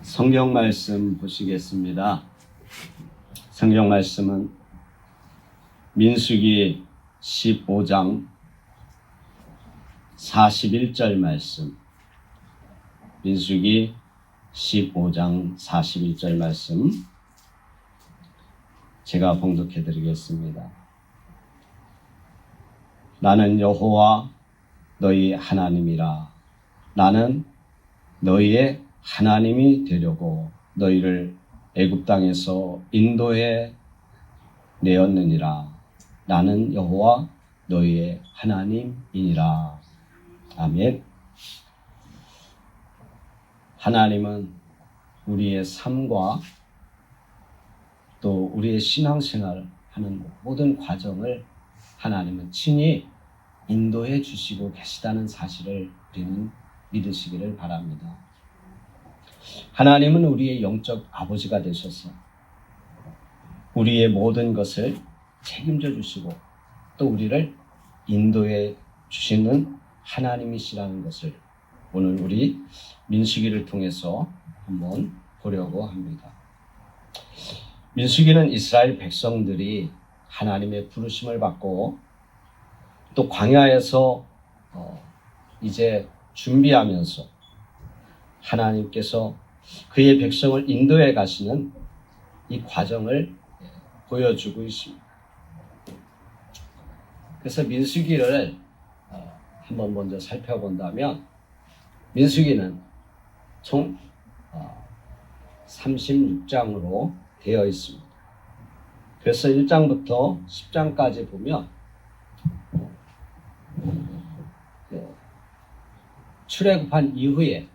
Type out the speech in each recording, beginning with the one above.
성경 말씀 보시겠습니다. 성경 말씀은 민수기 15장 41절 말씀, 민수기 15장 41절 말씀 제가 봉독해 드리겠습니다. 나는 여호와 너희 하나님이라. 나는 너희의 하나님이 되려고 너희를 애굽 땅에서 인도해 내었느니라. 나는 여호와 너희의 하나님이니라. 아멘. 하나님은 우리의 삶과 또 우리의 신앙생활 하는 모든 과정을 하나님은 친히 인도해 주시고 계시다는 사실을 우리는 믿으시기를 바랍니다. 하나님은 우리의 영적 아버지가 되셔서 우리의 모든 것을 책임져 주시고 또 우리를 인도해 주시는 하나님이시라는 것을 오늘 우리 민수기를 통해서 한번 보려고 합니다. 민수기는 이스라엘 백성들이 하나님의 부르심을 받고 또 광야에서 이제 준비하면서 하나님께서 그의 백성을 인도해 가시는 이 과정을 보여주고 있습니다. 그래서 민수기를 한번 먼저 살펴본다면 민수기는 총 36장으로 되어 있습니다. 그래서 1장부터 10장까지 보면 출애굽한 이후에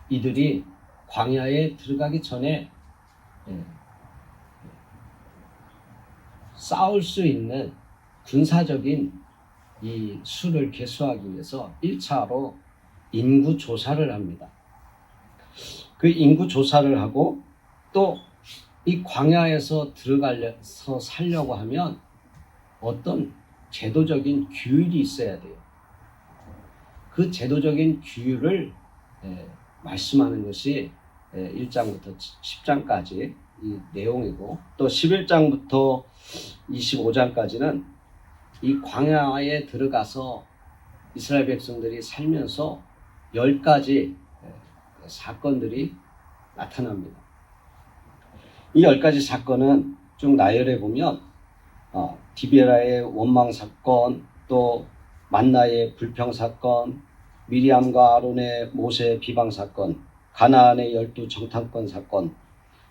이들이 광야에 들어가기 전에 싸울 수 있는 군사적인 이 수를 계수하기 위해서 1차로 인구 조사를 합니다. 그 인구 조사를 하고 또 이 광야에서 들어가서 살려고 하면 어떤 제도적인 규율이 있어야 돼요. 그 제도적인 규율을 말씀하는 것이 1장부터 10장까지 이 내용이고 또 11장부터 25장까지는 이 광야에 들어가서 이스라엘 백성들이 살면서 10가지 사건들이 나타납니다. 이 10가지 사건은 쭉 나열해 보면 디베라의 원망 사건, 또 만나의 불평 사건, 미리암과 아론의 모세 비방 사건, 가나안의 12 정탐권 사건,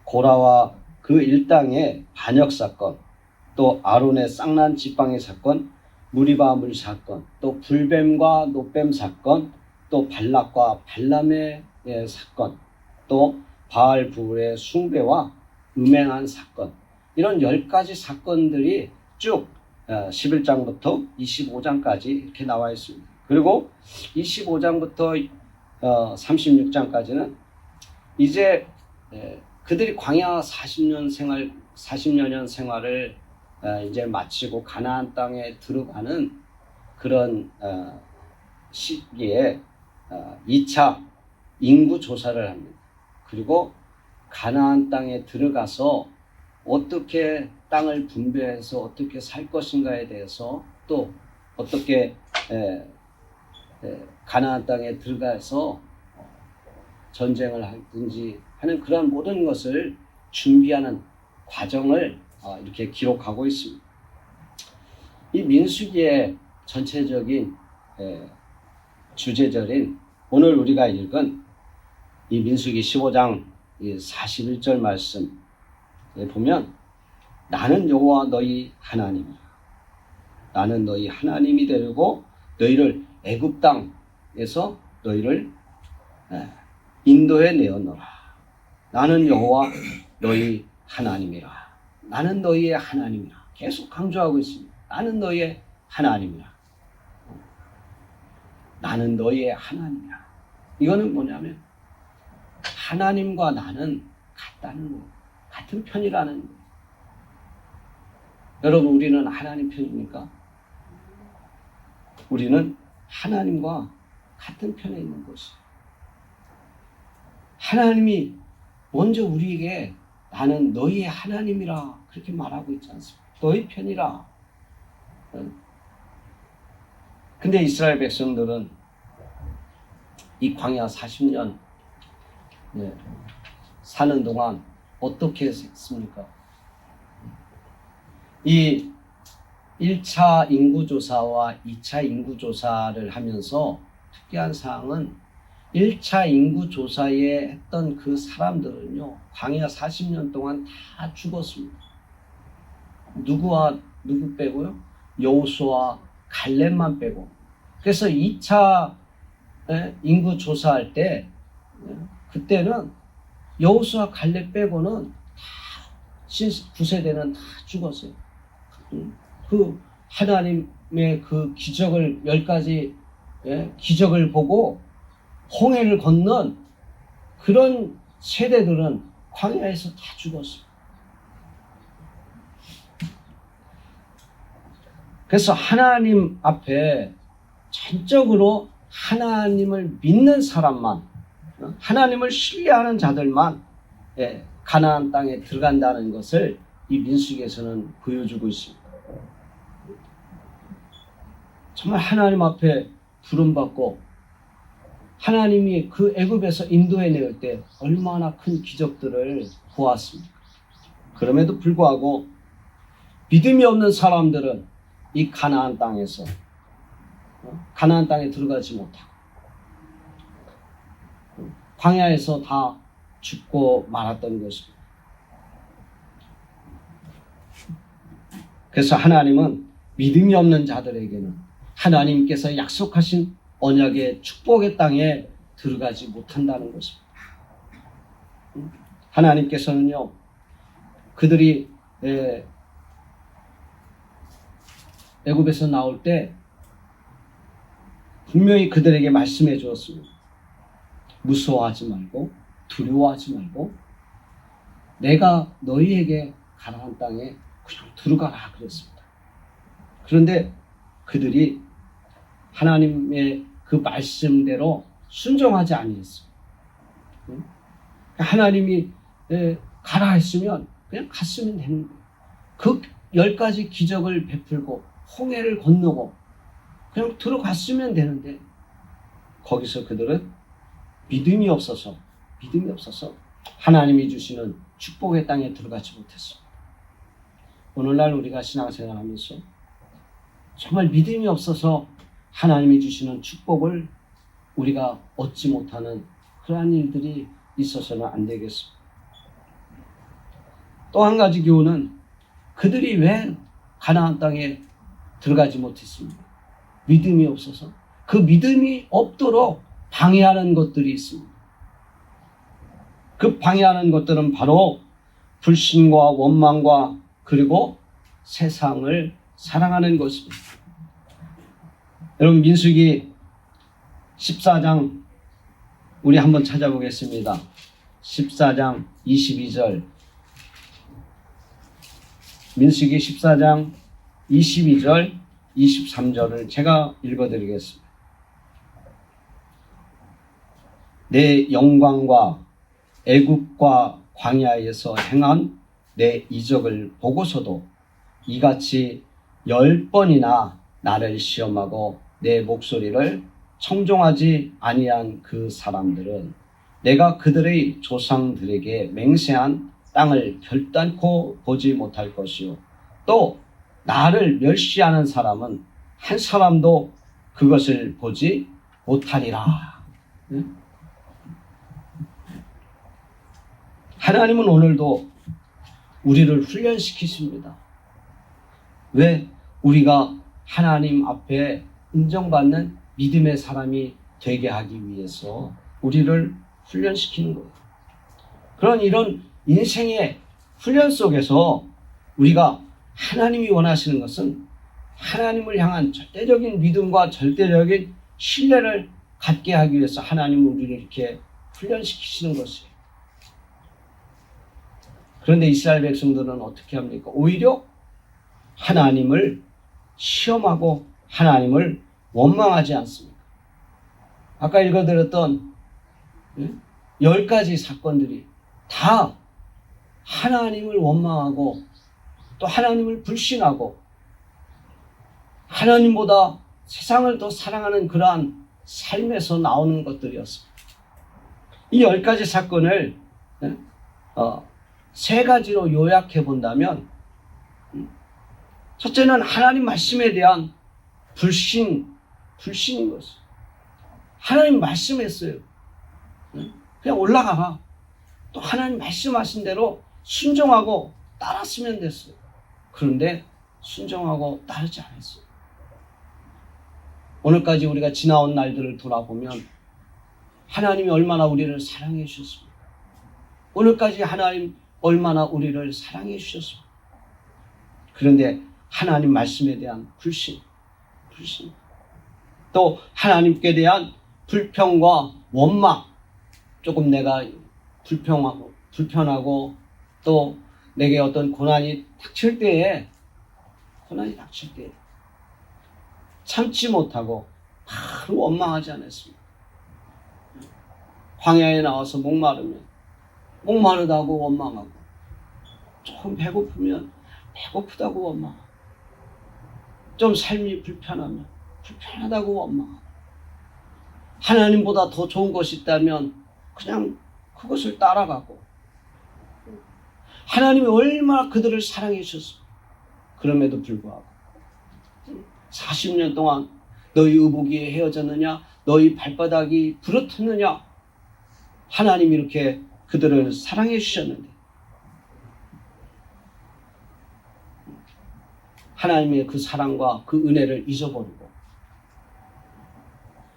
고라와 그 일당의 반역 사건, 또 아론의 쌍난 지팡이 사건, 무리바 물 사건, 또 불뱀과 노뱀 사건, 또 발락과 발람의 사건, 또 바알 부울의 숭배와 음행한 사건, 이런 10가지 사건들이 쭉 11장부터 25장까지 이렇게 나와 있습니다. 그리고 25장부터 36장까지는 이제 그들이 광야 40여년 생활을 이제 마치고 가나안 땅에 들어가는 그런 시기에 2차 인구 조사를 합니다. 그리고 가나안 땅에 들어가서 어떻게 땅을 분배해서 어떻게 살 것인가에 대해서 또 어떻게 가나안 땅에 들어가서 전쟁을 하든지 하는 그런 모든 것을 준비하는 과정을 이렇게 기록하고 있습니다. 이 민수기의 전체적인 주제절인 오늘 우리가 읽은 이 민수기 15장 41절 말씀에 보면 나는 여호와 너희 하나님이라. 나는 너희 하나님이 되려고 너희를 애굽 땅에서 너희를 인도해 내었노라. 나는 여호와 너희 하나님이라. 나는 너희의 하나님이라. 계속 강조하고 있습니다. 나는 너희의 하나님이라. 나는 너희의 하나님이라. 이거는 뭐냐면 하나님과 나는 같다는 거예요. 같은 편이라는 거예요. 여러분, 우리는 하나님 편입니까? 우리는 하나님과 같은 편에 있는 것이에요. 하나님이 먼저 우리에게 나는 너희의 하나님이라 그렇게 말하고 있지 않습니까? 너희 편이라. 근데 이스라엘 백성들은 이 광야 40년 사는 동안 어떻게 했습니까? 이 1차 인구조사와 2차 인구조사를 하면서 특이한 사항은 1차 인구조사에 했던 그 사람들은요, 광야 40년 동안 다 죽었습니다. 누구 빼고요? 여호수아, 갈렙만 빼고. 그래서 2차 인구조사할 때 그때는 여호수아, 갈렙 빼고는 다 9세대는 다 죽었어요. 그 하나님의 그 기적을 10가지 기적을 보고 홍해를 건넌 그런 세대들은 광야에서 다 죽었어요. 그래서 하나님 앞에 전적으로 하나님을 믿는 사람만, 하나님을 신뢰하는 자들만 가나안 땅에 들어간다는 것을 이 민수기에서는 보여주고 있습니다. 정말 하나님 앞에 부름받고 하나님이 그 애굽에서 인도해 내올 때 얼마나 큰 기적들을 보았습니까? 그럼에도 불구하고 믿음이 없는 사람들은 이 가나안 땅에서 가나안 땅에 들어가지 못하고 광야에서 다 죽고 말았던 것입니다. 그래서 하나님은 믿음이 없는 자들에게는 하나님께서 약속하신 언약의 축복의 땅에 들어가지 못한다는 것입니다. 하나님께서는요, 그들이 애굽에서 나올 때 분명히 그들에게 말씀해 주었습니다. 무서워하지 말고 두려워하지 말고 내가 너희에게 가나안 땅에 그냥 들어가라 그랬습니다. 그런데 그들이 하나님의 그 말씀대로 순종하지 아니했어요. 하나님이 가라 했으면 그냥 갔으면 되는 거예요. 그 10가지 기적을 베풀고 홍해를 건너고 그냥 들어갔으면 되는데 거기서 그들은 믿음이 없어서 하나님이 주시는 축복의 땅에 들어가지 못했습니다. 오늘날 우리가 신앙생활하면서 정말 믿음이 없어서 하나님이 주시는 축복을 우리가 얻지 못하는 그러한 일들이 있어서는 안 되겠습니다. 또 한 가지 교훈은 그들이 왜 가나안 땅에 들어가지 못했습니까? 믿음이 없어서. 그 믿음이 없도록 방해하는 것들이 있습니다. 그 방해하는 것들은 바로 불신과 원망과 그리고 세상을 사랑하는 것입니다. 여러분, 민수기 14장 우리 한번 찾아보겠습니다. 14장 22절. 민수기 14장 22절, 23절을 제가 읽어드리겠습니다. 내 영광과 애굽과 광야에서 행한 내 이적을 보고서도 이같이 10번이나 나를 시험하고 내 목소리를 청종하지 아니한 그 사람들은 내가 그들의 조상들에게 맹세한 땅을 결단코 보지 못할 것이요 또 나를 멸시하는 사람은 한 사람도 그것을 보지 못하리라. 하나님은 오늘도 우리를 훈련시키십니다. 왜? 우리가 하나님 앞에 인정받는 믿음의 사람이 되게 하기 위해서 우리를 훈련시키는 거예요. 그런 이런 인생의 훈련 속에서 우리가 하나님이 원하시는 것은 하나님을 향한 절대적인 믿음과 절대적인 신뢰를 갖게 하기 위해서 하나님은 우리를 이렇게 훈련시키시는 것이에요. 그런데 이스라엘 백성들은 어떻게 합니까? 오히려 하나님을 시험하고 하나님을 원망하지 않습니다. 아까 읽어드렸던 10가지 사건들이 다 하나님을 원망하고 또 하나님을 불신하고 하나님보다 세상을 더 사랑하는 그러한 삶에서 나오는 것들이었습니다. 이 10가지 사건을 세 가지로 요약해 본다면, 첫째는 하나님 말씀에 대한 불신인 것이죠. 하나님 말씀했어요. 그냥 올라가라. 또 하나님 말씀하신 대로 순종하고 따랐으면 됐어요. 그런데 순종하고 따르지 않았어요. 오늘까지 우리가 지나온 날들을 돌아보면 하나님이 얼마나 우리를 사랑해 주셨습니까? 오늘까지 하나님 얼마나 우리를 사랑해 주셨습니까? 그런데 하나님 말씀에 대한 불신, 또 하나님께 대한 불평과 원망, 조금 내가 불편하고 또 내게 어떤 고난이 닥칠 때에 참지 못하고 바로 원망하지 않았습니다. 광야에 나와서 목마르다고 원망하고, 조금 배고프면 배고프다고 원망하고, 좀 삶이 불편하면 불편하다고 원망하고, 하나님보다 더 좋은 것이 있다면 그냥 그것을 따라가고, 하나님이 얼마나 그들을 사랑해 주셨습니까? 그럼에도 불구하고 40년 동안 너희 의복이 헤어졌느냐, 너희 발바닥이 부러뜨느냐, 하나님이 이렇게 그들을 사랑해 주셨는데 하나님의 그 사랑과 그 은혜를 잊어버리고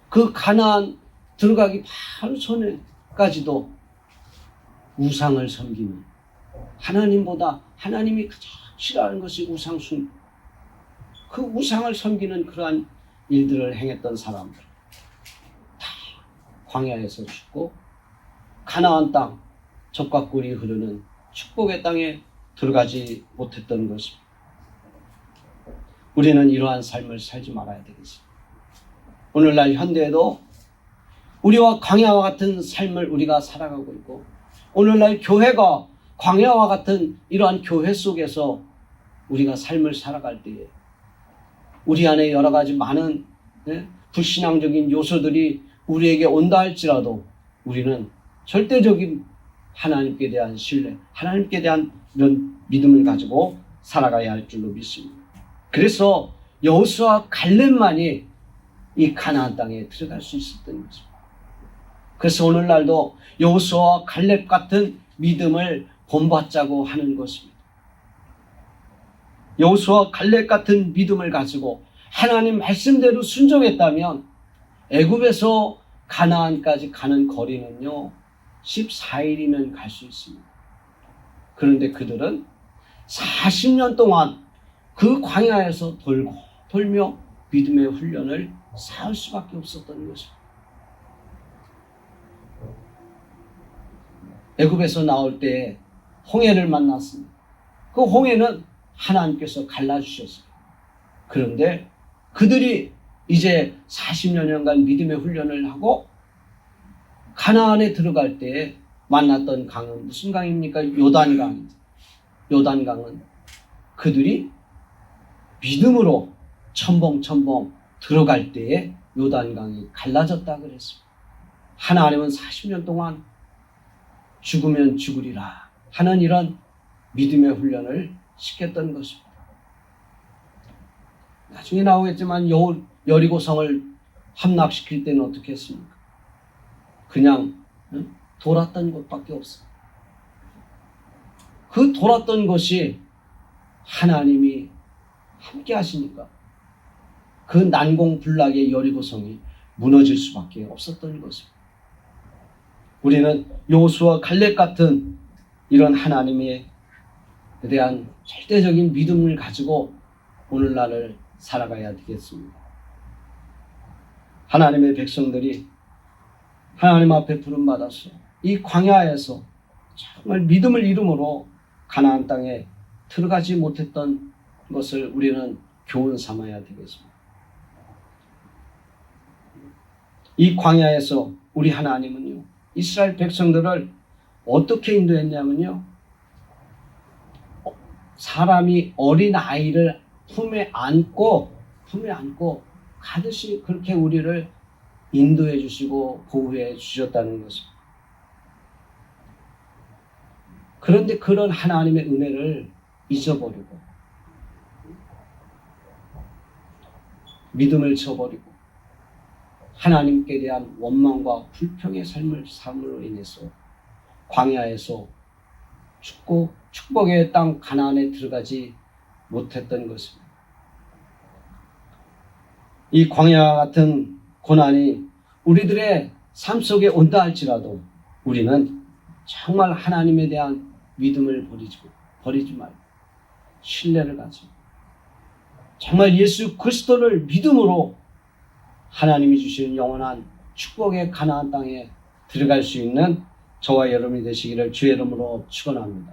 그 가나안 들어가기 바로 전에까지도 우상을 섬기는, 하나님보다 하나님이 가장 싫어하는 것이 우상숭, 그 우상을 섬기는 그러한 일들을 행했던 사람들 다 광야에서 죽고 가나안 땅, 젖과 꿀이 흐르는 축복의 땅에 들어가지 못했던 것입니다. 우리는 이러한 삶을 살지 말아야 되겠습니다. 오늘날 현대에도 우리와 광야와 같은 삶을 우리가 살아가고 있고, 오늘날 교회가 광야와 같은 이러한 교회 속에서 우리가 삶을 살아갈 때에 우리 안에 여러 가지 많은 불신앙적인 요소들이 우리에게 온다 할지라도 우리는 절대적인 하나님께 대한 신뢰, 하나님께 대한 이런 믿음을 가지고 살아가야 할 줄로 믿습니다. 그래서 여호수아와 갈렙만이 이 가나안 땅에 들어갈 수 있었던 것입니다. 그래서 오늘날도 여호수아와 갈렙 같은 믿음을 본받자고 하는 것입니다. 여호수아와 갈렙 같은 믿음을 가지고 하나님 말씀대로 순종했다면 애굽에서 가나안까지 가는 거리는요 14일이면 갈 수 있습니다. 그런데 그들은 40년 동안 그 광야에서 돌고 돌며 믿음의 훈련을 쌓을 수밖에 없었던 것입니다. 애굽에서 나올 때 홍해를 만났습니다. 그 홍해는 하나님께서 갈라주셨어요. 그런데 그들이 이제 40여 년간 믿음의 훈련을 하고 가나안에 들어갈 때 만났던 강은 무슨 강입니까? 요단강입니다. 요단강은 그들이 믿음으로 첨벙첨벙 들어갈 때에 요단강이 갈라졌다 그랬습니다. 하나님은 40년 동안 죽으면 죽으리라 하는 이런 믿음의 훈련을 시켰던 것입니다. 나중에 나오겠지만 여리고성을 함락시킬 때는 어떻게 했습니까? 그냥 돌았던 것밖에 없어요. 그 돌았던 것이 하나님이 함께 하시니까 그 난공불락의 여리고성이 무너질 수밖에 없었던 것입니다. 우리는 여호수아 갈렙 같은 이런 하나님에 대한 절대적인 믿음을 가지고 오늘날을 살아가야 되겠습니다. 하나님의 백성들이 하나님 앞에 부름받아서 이 광야에서 정말 믿음을 이름으로 가나안 땅에 들어가지 못했던 것을 우리는 교훈 삼아야 되겠습니다. 이 광야에서 우리 하나님은요 이스라엘 백성들을 어떻게 인도했냐면요. 사람이 어린 아이를 품에 안고 가듯이 그렇게 우리를 인도해 주시고 보호해 주셨다는 것입니다. 그런데 그런 하나님의 은혜를 잊어버리고 믿음을 저버리고 하나님께 대한 원망과 불평의 삶으로 인해서 광야에서 축복의 땅 가나안에 들어가지 못했던 것입니다. 이 광야 같은 고난이 우리들의 삶 속에 온다 할지라도 우리는 정말 하나님에 대한 믿음을 버리지 말고 신뢰를 가지고 정말 예수 그리스도를 믿음으로 하나님이 주시는 영원한 축복의 가나안 땅에 들어갈 수 있는 저와 여러분이 되시기를 주의 이름으로 축원합니다.